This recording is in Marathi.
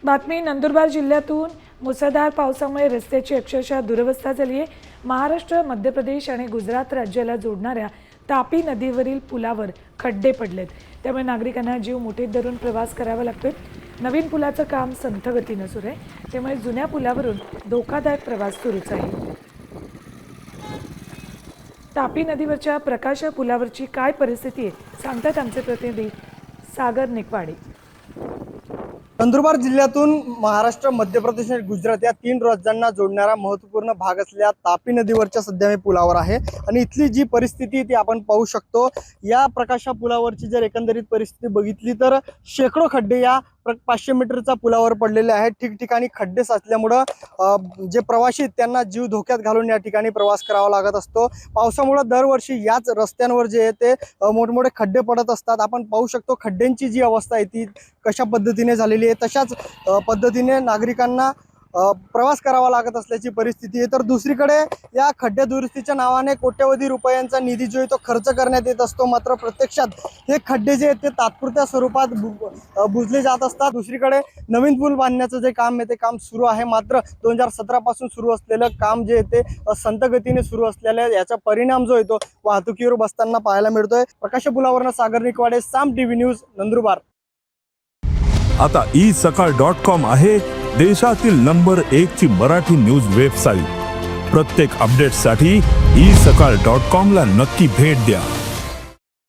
बातमी नंदुरबार जिल्ह्यातून मुसळधार पावसामुळे रस्त्याची अक्षरशः दुरवस्था झाली आहे। महाराष्ट्र, मध्य प्रदेश आणि गुजरात राज्याला जोडणाऱ्या तापी नदीवरील पुलावर खड्डे पडलेत, त्यामुळे नागरिकांना जीव मुठीत धरून प्रवास करावा लागतोय। नवीन पुलाचं काम संथ गतीनं सुरू आहे, त्यामुळे जुन्या पुलावरून धोकादायक प्रवास सुरूच आहे। तापी नदीवरच्या प्रकाशा पुलावरची काय परिस्थिती आहे सांगतात आमचे प्रतिनिधी सागर निकवाडे। नंदुरबार जिल्ह्यातून महाराष्ट्र, मध्य प्रदेश आणि गुजरात या 3 राज्यांना जोडणारा महत्त्वपूर्ण भाग असलेल्या तापी नदीवरच्या सध्या मी पुलावर आहे आणि इथली जी परिस्थिती ती आपण पाहू शकतो। या प्रकाशा पुलावरची जर एकंदरीत परिस्थिती बघितली तर शेकडो खड्डे या 500 मीटरचा पुलावर पडलेले आहेत। ठिकठिकाणी खड्डे साचल्यामुळं जे प्रवासी त्यांना जीव धोक्यात घालून या ठिकाणी प्रवास करावा लागत असतो। पावसामुळे दरवर्षी याच रस्त्यांवर जे आहे ते मोठमोठे खड्डे पडत असतात। आपण पाहू शकतो खड्ड्यांची जी अवस्था आहे ती कशा पद्धतीने झालेली आहे, तशाच पद्धतीने नागरिकांना प्रवास करावा लागत असल्याची परिस्थिती आहे। तर दुसरीकडे या खड्डे दुरुस्तीच्या नावाने कोट्यवधी रुपयांचा निधी जो आहे तो खर्च करण्यात येत असतो, मात्र प्रत्यक्षात हे खड्डे जे आहेत ते तात्पुरत्या स्वरूपात बुजले जात असतात। दुसरीकडे नवीन पूल बांधण्याचं जे काम आहे ते काम सुरू आहे, मात्र 2017 पासून सुरू असलेलं काम जे आहे ते संथ गतीने सुरू असलेल्या याचा परिणाम जो आहे तो वाहतुकीवर बसताना पाहायला मिळतोय। प्रकाश पुलावरनं सागर निकवाडे, साम टीव्ही न्यूज, नंदुरबार। आता isakal.com आहे देशातील नंबर 1 ची मराठी न्यूज वेबसाईट। प्रत्येक अपडेटसाठी isakal.com ला नक्की भेट द्या।